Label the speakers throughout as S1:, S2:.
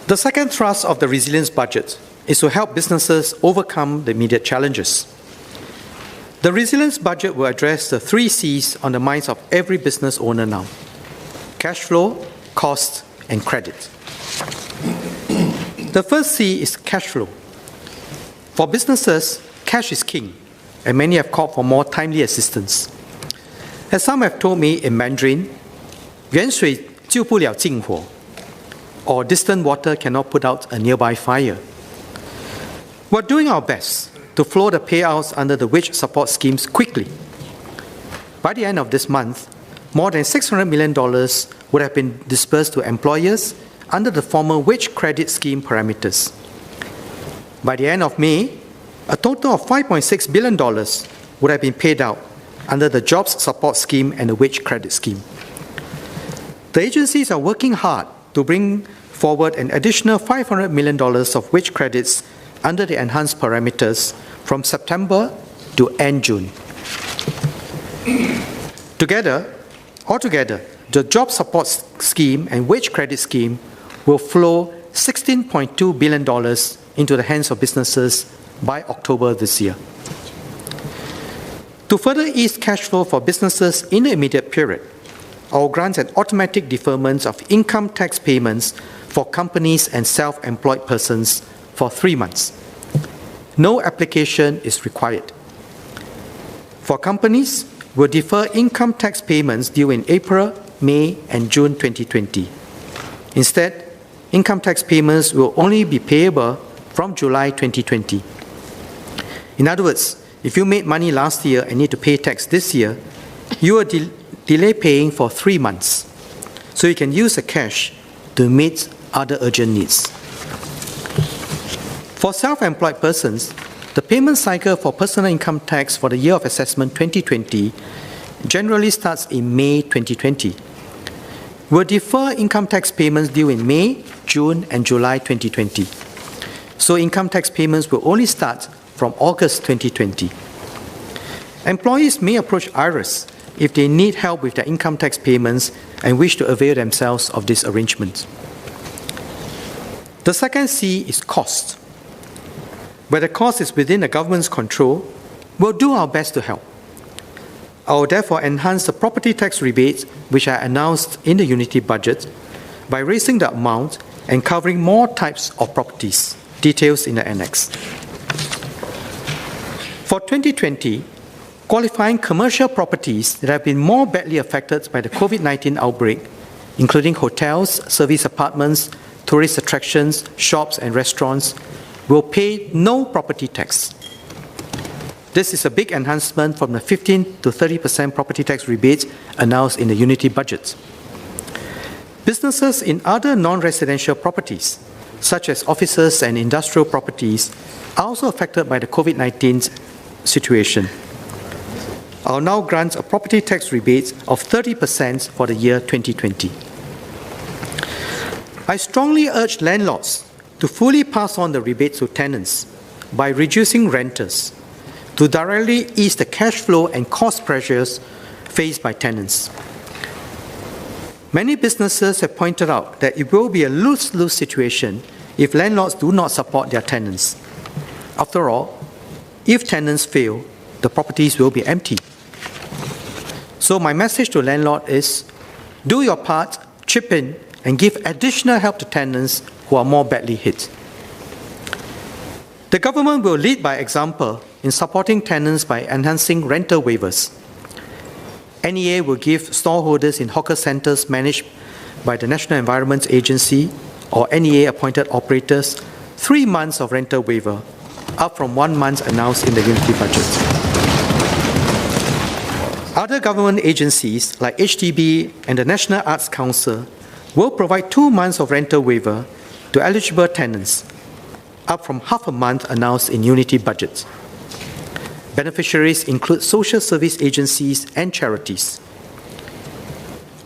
S1: The second thrust of the resilience budget is to help businesses overcome the immediate challenges. The resilience budget will address the 3 C's on the minds of every business owner now: cash flow, cost, and credit. The first C is cash flow. For businesses, cash is king, and many have called for more timely assistance. As some have told me in Mandarin, 远水救不了近火, or distant water cannot put out a nearby fire. We're doing our best to flow the payouts under the wage support schemes quickly. By the end of this month, more than $600 million would have been disbursed to employers under the former wage credit scheme parameters. By the end of May, a total of $5.6 billion would have been paid out under the Jobs Support Scheme and the Wage Credit Scheme. The agencies are working hard to bring forward an additional $500 million of wage credits under the enhanced parameters from September to end June. Altogether, the Job Support Scheme and Wage Credit Scheme will flow $16.2 billion into the hands of businesses by October this year. To further ease cash flow for businesses in the immediate period, our grants and automatic deferments of income tax payments for companies and self-employed persons for 3 months. No application is required. For companies, we'll defer income tax payments due in April, May, and June 2020. Instead, income tax payments will only be payable from July 2020. In other words, if you made money last year and need to pay tax this year, you will delay paying for 3 months, so you can use the cash to meet other urgent needs. For self-employed persons, the payment cycle for personal income tax for the year of assessment 2020 generally starts in May 2020. We'll defer income tax payments due in May, June, and July 2020. So income tax payments will only start from August 2020. Employees may approach IRS if they need help with their income tax payments and wish to avail themselves of this arrangement. The second C is cost. Where the cost is within the government's control, we'll do our best to help. I will therefore enhance the property tax rebates, which I announced in the Unity budget, by raising the amount and covering more types of properties. Details in the annex. For 2020, qualifying commercial properties that have been more badly affected by the COVID-19 outbreak, including hotels, service apartments, tourist attractions, shops, and restaurants, will pay no property tax. This is a big enhancement from the 15% to 30% property tax rebates announced in the Unity budget. Businesses in other non-residential properties, such as offices and industrial properties, are also affected by the COVID-19 situation. I'll now grant a property tax rebate of 30% for the year 2020. I strongly urge landlords to fully pass on the rebates to tenants by reducing renters to directly ease the cash flow and cost pressures faced by tenants. Many businesses have pointed out that it will be a lose-lose situation if landlords do not support their tenants. After all, if tenants fail, the properties will be empty. So my message to landlords is, do your part, chip in, and give additional help to tenants who are more badly hit. The government will lead by example in supporting tenants by enhancing rental waivers. NEA will give stallholders in hawker centres managed by the National Environment Agency or NEA-appointed operators 3 months of rental waiver, up from 1 month announced in the Unity budget. Other government agencies like HDB and the National Arts Council will provide 2 months of rental waiver to eligible tenants, up from half a month announced in Unity budget. Beneficiaries include social service agencies and charities.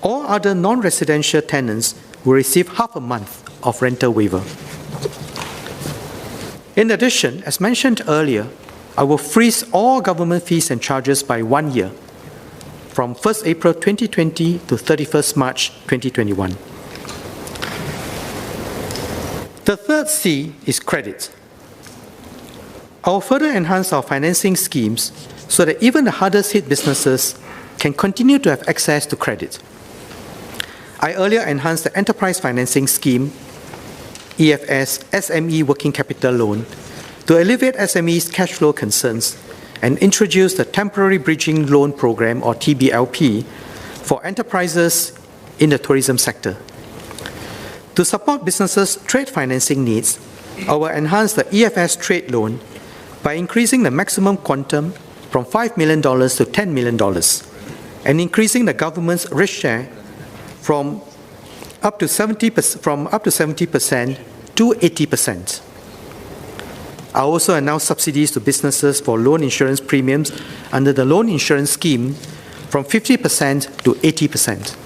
S1: All other non-residential tenants will receive half a month of rental waiver. In addition, as mentioned earlier, I will freeze all government fees and charges by 1 year, from 1st April 2020 to 31st March 2021. The third C is credit. I will further enhance our financing schemes so that even the hardest hit businesses can continue to have access to credit. I earlier enhanced the enterprise financing scheme, EFS SME working capital loan, to alleviate SMEs' cash flow concerns and introduced the temporary bridging loan program, or TBLP, for enterprises in the tourism sector. To support businesses' trade financing needs, I will enhance the EFS trade loan by increasing the maximum quantum from $5 million to $10 million and increasing the government's risk share from up to 70% to 80%. I also announced subsidies to businesses for loan insurance premiums under the loan insurance scheme from 50% to 80%.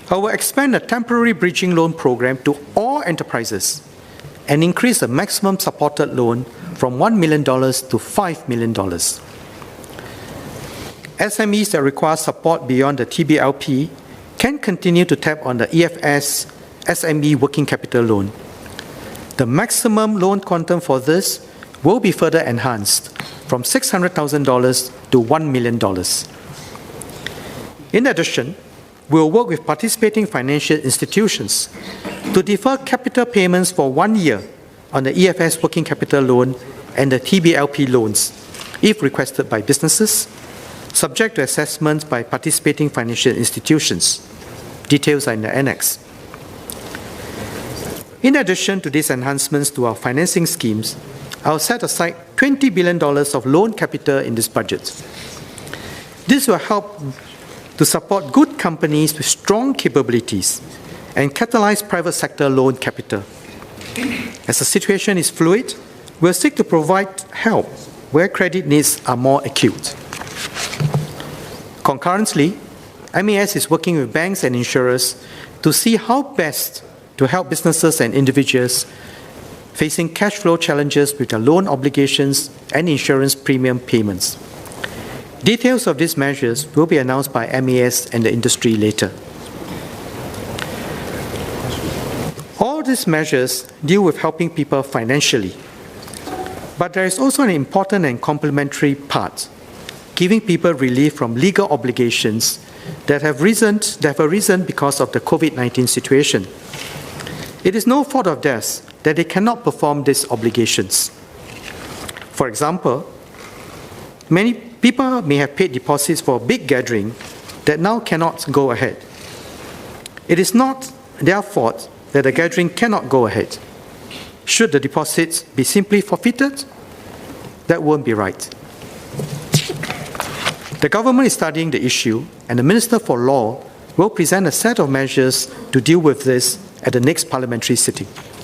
S1: I will expand the temporary bridging loan program to all enterprises and increase the maximum supported loan from $1 million to $5 million. SMEs that require support beyond the TBLP can continue to tap on the EFS SME working capital loan. The maximum loan quantum for this will be further enhanced from $600,000 to $1 million. In addition, we will work with participating financial institutions to defer capital payments for 1 year on the EFS working capital loan and the TBLP loans, if requested by businesses, subject to assessments by participating financial institutions. Details are in the annex. In addition to these enhancements to our financing schemes, I will set aside $20 billion of loan capital in this budget. This will help to support good companies with strong capabilities and catalyze private sector loan capital. As the situation is fluid, we'll seek to provide help where credit needs are more acute. Concurrently, MAS is working with banks and insurers to see how best to help businesses and individuals facing cash flow challenges with their loan obligations and insurance premium payments. Details of these measures will be announced by MAS and the industry later. All these measures deal with helping people financially, but there is also an important and complementary part, giving people relief from legal obligations that have arisen because of the COVID-19 situation. It is no fault of theirs that they cannot perform these obligations. For example, many people may have paid deposits for a big gathering that now cannot go ahead. It is not their fault that the gathering cannot go ahead. Should the deposits be simply forfeited? That won't be right. The government is studying the issue, and the Minister for Law will present a set of measures to deal with this at the next parliamentary sitting.